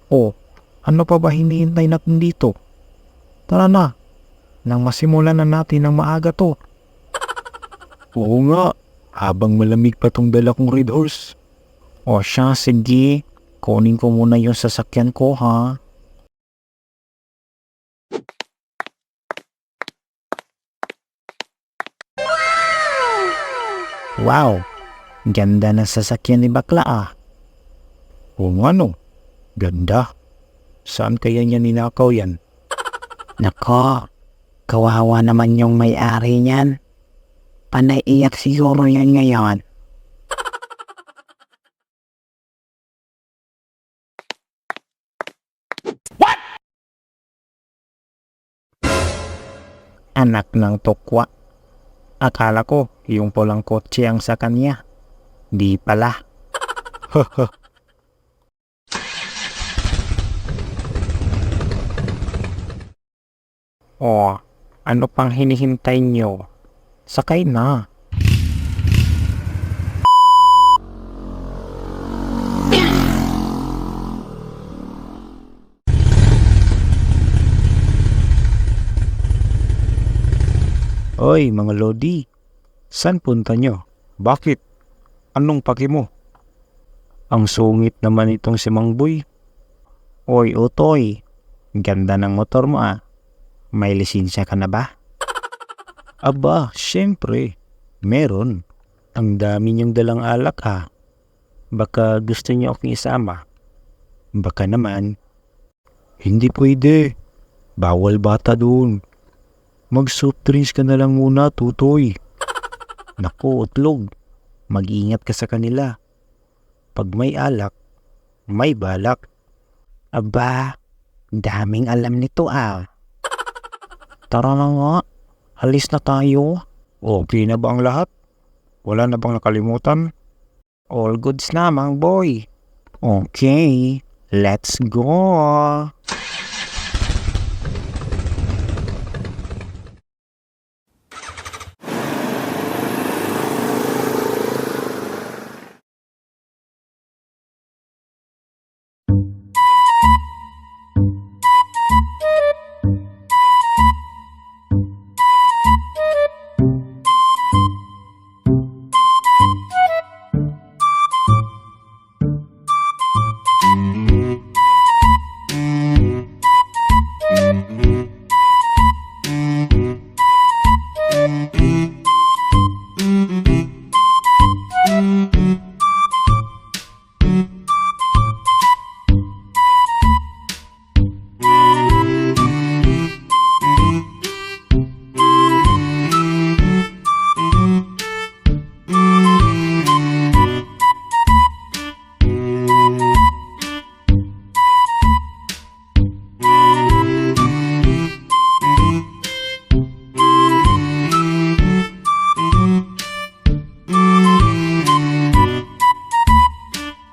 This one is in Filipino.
O, ano pa ba hinihintay natin dito? Tara na, nang masimulan na natin ng maaga to. Oo nga, habang malamig pa tong dala kong Red Horse. O siya, sige. Kunin ko muna yung sasakyan ko, ha? Wow! Ganda ng sasakyan ni Bakla, ah. Oo nga no, ganda. Saan kaya niya ninakaw yan? Nako, kawawa naman yung may-ari niyan. Panaiyak siguro yan ngayon. Anak ng tokwa. Akala ko yung pulang kotse ang sa kanya. Di pala. O, ano pang hinihintay nyo? Sakay na. Oy, mga lodi. San punta nyo? Bakit? Anong paki mo? Ang sungit naman itong si Mang Boy. Oy, Utoy. Ganda ng motor mo, ah. May lisensya ka na ba? Aba, syempre. Meron. Ang dami niyong dalang alak, ha. Baka gusto niyo akong isama. Baka naman. Hindi pwede. Bawal bata doon. Mag-soft drinks ka na lang muna, Tutoy. Naku, Utlog. Mag-ingat ka sa kanila. Pag may alak, may balak. Aba, daming alam nito ah. Tara na nga. Alis na tayo. Okay na ba ang lahat? Wala na bang nakalimutan? All goods na, Mang Boy. Okay, let's go.